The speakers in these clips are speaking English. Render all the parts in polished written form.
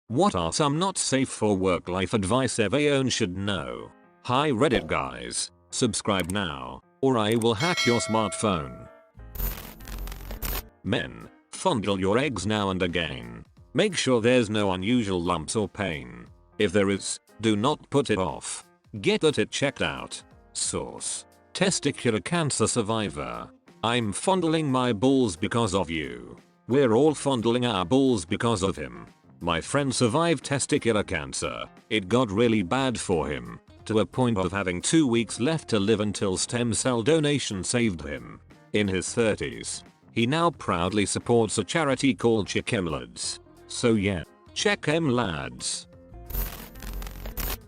What are some not safe for work life advice everyone should know? Hi Reddit guys, subscribe now, or I will hack your smartphone. Men, fondle your eggs now and again. Make sure there's no unusual lumps or pain. If there is, do not put it off. Get it checked out. Source: testicular cancer survivor. I'm fondling my balls because of you. We're all fondling our balls because of him. My friend survived testicular cancer. It got really bad for him, to a point of having 2 weeks left to live until stem cell donation saved him. In his 30s, he now proudly supports a charity called Check 'em Lads. So yeah, check 'em lads.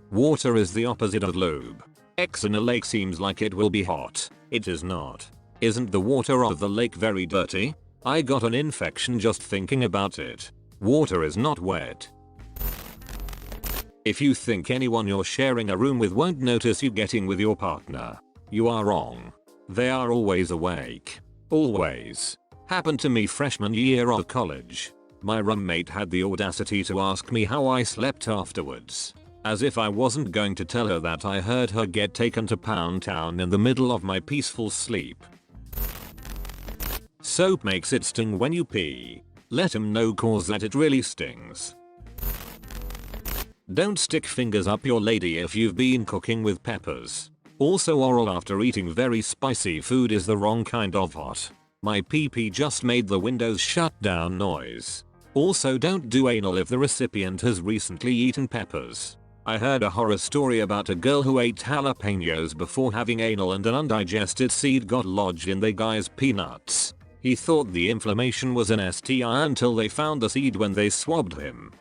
Water is the opposite of lube. X in a lake seems like it will be hot. It is not. Isn't the water of the lake very dirty? I got an infection just thinking about it. Water is not wet. If you think anyone you're sharing a room with won't notice you getting with your partner, you are wrong. They are always awake. Always. Happened to me freshman year of college. My roommate had the audacity to ask me how I slept afterwards. As if I wasn't going to tell her that I heard her get taken to Pound Town in the middle of my peaceful sleep. Soap makes it sting when you pee. Let him know cause that it really stings. Don't stick fingers up your lady if you've been cooking with peppers. Also, oral after eating very spicy food is the wrong kind of hot. My pee just made the windows shut down noise. Also, don't do anal if the recipient has recently eaten peppers. I heard a horror story about a girl who ate jalapenos before having anal and an undigested seed got lodged in the guy's peanuts. He thought the inflammation was an STI until they found the seed when they swabbed him.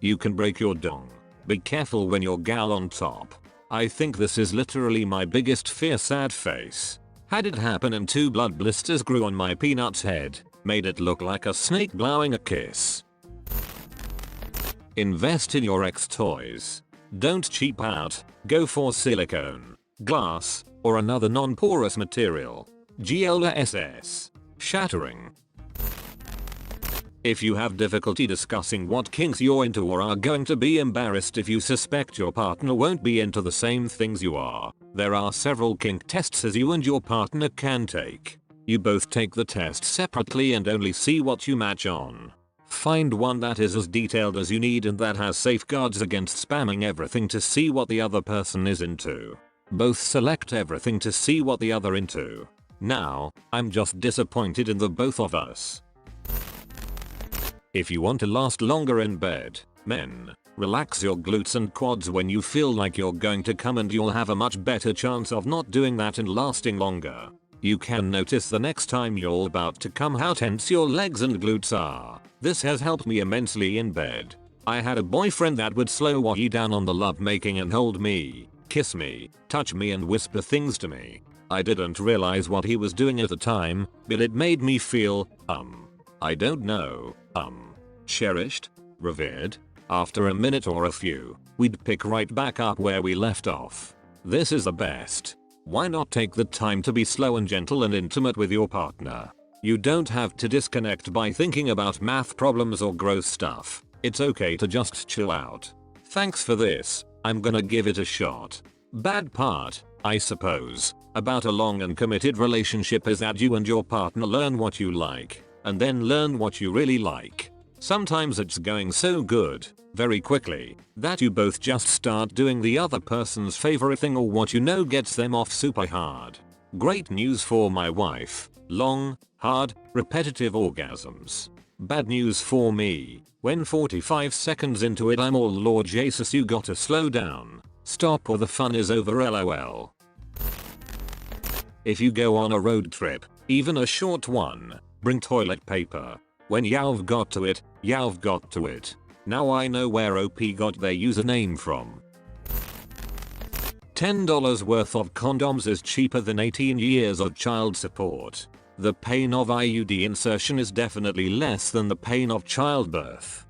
You can break your dong. Be careful when you're gal on top. I think this is literally my biggest fear. Sad face. Had it happen and 2 blood blisters grew on my peanut's head. Made it look like a snake blowing a kiss. Invest in your ex toys. Don't cheap out. Go for silicone, glass, or another non-porous material. GLSS. Shattering. If you have difficulty discussing what kinks you're into or are going to be embarrassed if you suspect your partner won't be into the same things you are, there are several kink tests as you and your partner can take. You both take the test separately and only see what you match on. Find one that is as detailed as you need and that has safeguards against spamming everything to see what the other person is into. Both select everything to see what the other into. Now, I'm just disappointed in the both of us. If you want to last longer in bed, men, relax your glutes and quads when you feel like you're going to come and you'll have a much better chance of not doing that and lasting longer. You can notice the next time you're about to come how tense your legs and glutes are. This has helped me immensely in bed. I had a boyfriend that would slow way down on the lovemaking and hold me, kiss me, touch me and whisper things to me. I didn't realize what he was doing at the time, but it made me feel, I don't know, cherished, revered. After a minute or a few, we'd pick right back up where we left off. This is the best. Why not take the time to be slow and gentle and intimate with your partner? You don't have to disconnect by thinking about math problems or gross stuff. It's okay to just chill out. Thanks for this, I'm gonna give it a shot. Bad part, I suppose, about a long and committed relationship is that you and your partner learn what you like, and then learn what you really like. Sometimes it's going so good, very quickly, that you both just start doing the other person's favorite thing or what you know gets them off super hard. Great news for my wife. Long, hard, repetitive orgasms. Bad news for me. When 45 seconds into it I'm all Lord Jesus you gotta slow down. Stop or the fun is over lol. If you go on a road trip, even a short one, bring toilet paper. When you've got to it, you've got to it. Now I know where OP got their username from. $10 worth of condoms is cheaper than 18 years of child support. The pain of IUD insertion is definitely less than the pain of childbirth.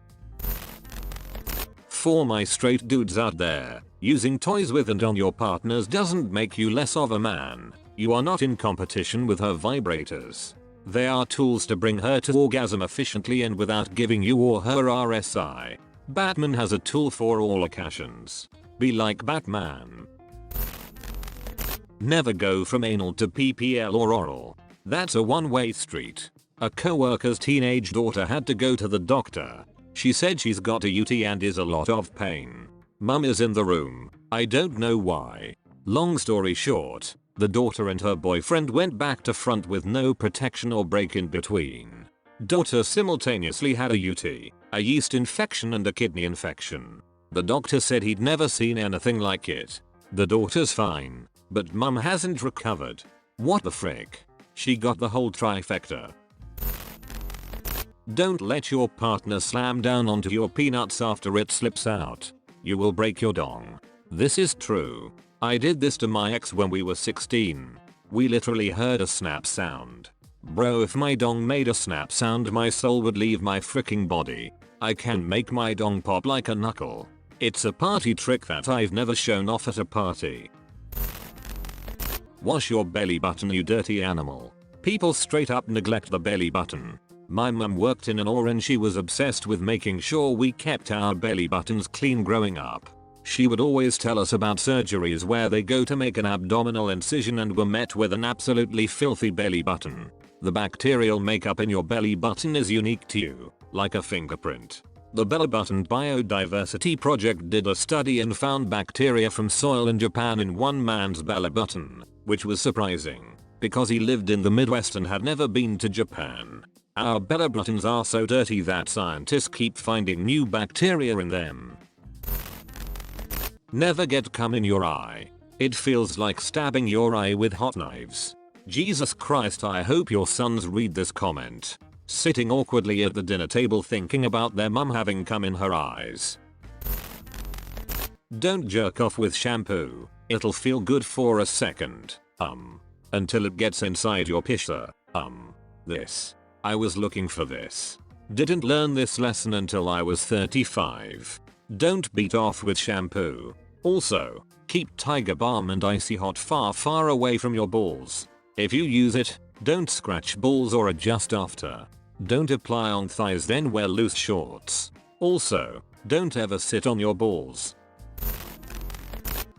For my straight dudes out there, using toys with and on your partners doesn't make you less of a man. You are not in competition with her vibrators. They are tools to bring her to orgasm efficiently and without giving you or her RSI. Batman has a tool for all occasions. Be like Batman. Never go from anal to PPL or oral. That's a one-way street. A coworker's teenage daughter had to go to the doctor. She said she's got a UTI and is a lot of pain. Mum is in the room. I don't know why. Long story short, the daughter and her boyfriend went back to front with no protection or break in between. Daughter simultaneously had a UTI, a yeast infection and a kidney infection. The doctor said he'd never seen anything like it. The daughter's fine, but mum hasn't recovered. What the frick? She got the whole trifecta. Don't let your partner slam down onto your peanuts after it slips out. You will break your dong. This is true. I did this to my ex when we were 16. We literally heard a snap sound. Bro, if my dong made a snap sound, my soul would leave my freaking body. I can make my dong pop like a knuckle. It's a party trick that I've never shown off at a party. Wash your belly button, you dirty animal. People straight up neglect the belly button. My mum worked in an OR and she was obsessed with making sure we kept our belly buttons clean growing up. She would always tell us about surgeries where they go to make an abdominal incision and were met with an absolutely filthy belly button. The bacterial makeup in your belly button is unique to you, like a fingerprint. The Belly Button Biodiversity Project did a study and found bacteria from soil in Japan in one man's belly button, which was surprising, because he lived in the Midwest and had never been to Japan. Our belly buttons are so dirty that scientists keep finding new bacteria in them. Never get cum in your eye. It feels like stabbing your eye with hot knives. Jesus Christ, I hope your sons read this comment. Sitting awkwardly at the dinner table thinking about their mum having cum in her eyes. Don't jerk off with shampoo. It'll feel good for a second. Until it gets inside your pisser. This. I was looking for this. Didn't learn this lesson until I was 35. Don't beat off with shampoo. Also, keep Tiger Balm and Icy Hot far away from your balls. If you use it, don't scratch balls or adjust after. Don't apply on thighs then wear loose shorts. Also, don't ever sit on your balls.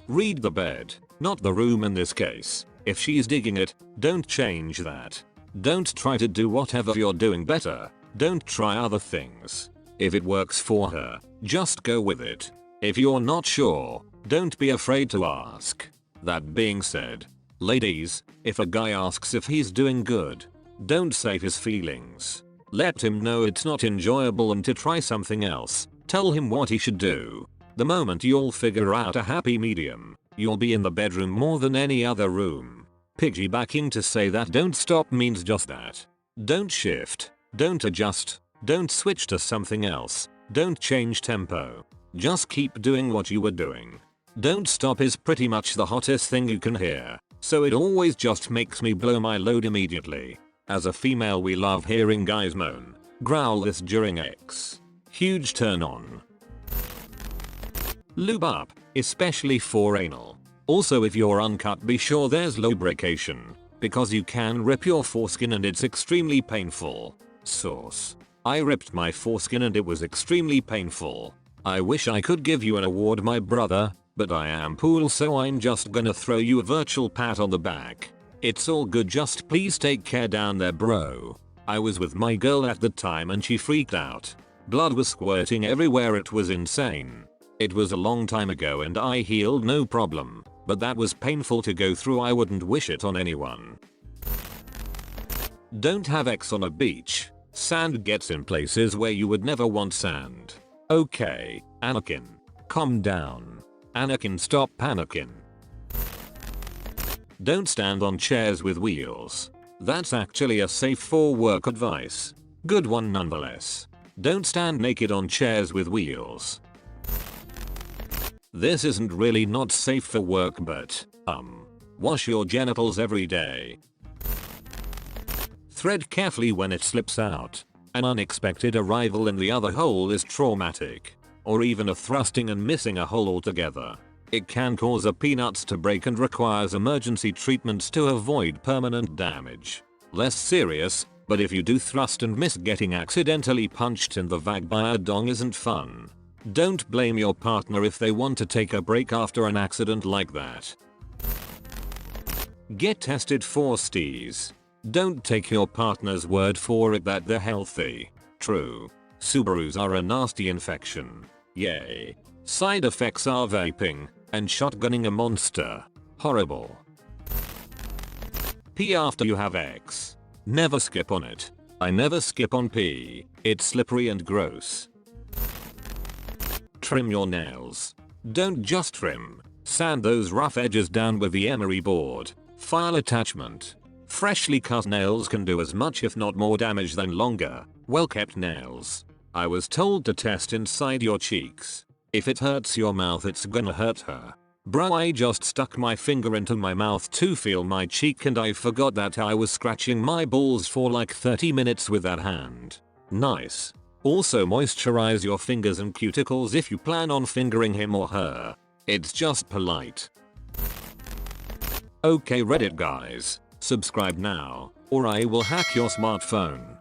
Read the bed, not the room in this case. If she's digging it, don't change that. Don't try to do whatever you're doing better. Don't try other things. If it works for her, just go with it. If you're not sure, don't be afraid to ask. That being said, ladies, if a guy asks if he's doing good, don't save his feelings. Let him know it's not enjoyable and to try something else. Tell him what he should do. The moment you'll figure out a happy medium, you'll be in the bedroom more than any other room. Piggybacking to say that don't stop means just that. Don't shift. Don't adjust. Don't switch to something else. Don't change tempo. Just keep doing what you were doing. Don't stop is pretty much the hottest thing you can hear. So it always just makes me blow my load immediately. As a female, we love hearing guys moan, growl this during sex. Huge turn on. Lube up, especially for anal. Also, if you're uncut, be sure there's lubrication, because you can rip your foreskin and it's extremely painful. Source. I ripped my foreskin and it was extremely painful. I wish I could give you an award, my brother, but I am pool, so I'm just gonna throw you a virtual pat on the back. It's all good, just please take care down there, bro. I was with my girl at the time and she freaked out. Blood was squirting everywhere, it was insane. It was a long time ago and I healed no problem, but that was painful to go through. I wouldn't wish it on anyone. Don't have X on a beach. Sand gets in places where you would never want sand. Okay, Anakin. Calm down. Anakin, stop panicking. Don't stand on chairs with wheels. That's actually a safe for work advice. Good one nonetheless. Don't stand naked on chairs with wheels. This isn't really not safe for work, but wash your genitals every day. Thread carefully when it slips out. An unexpected arrival in the other hole is traumatic. Or even a thrusting and missing a hole altogether. It can cause a peanuts to break and requires emergency treatments to avoid permanent damage. Less serious, But if you do thrust and miss, getting accidentally punched in the vag by a dong isn't fun. Don't blame your partner if they want to take a break after an accident like that. Get tested for STIs. Don't take your partner's word for it that they're healthy. True. Subarus are a nasty infection. Yay. Side effects are vaping and shotgunning a monster. Horrible. Pee after you have X. Never skip on it. I never skip on pee. It's slippery and gross. Trim your nails. Don't just trim. Sand those rough edges down with the emery board. File attachment. Freshly cut nails can do as much if not more damage than longer, well-kept nails. I was told to test inside your cheeks. If it hurts your mouth, it's gonna hurt her. Bro, I just stuck my finger into my mouth to feel my cheek and I forgot that I was scratching my balls for like 30 minutes with that hand. Nice. Also moisturize your fingers and cuticles if you plan on fingering him or her. It's just polite. Okay Reddit guys, subscribe now, or I will hack your smartphone.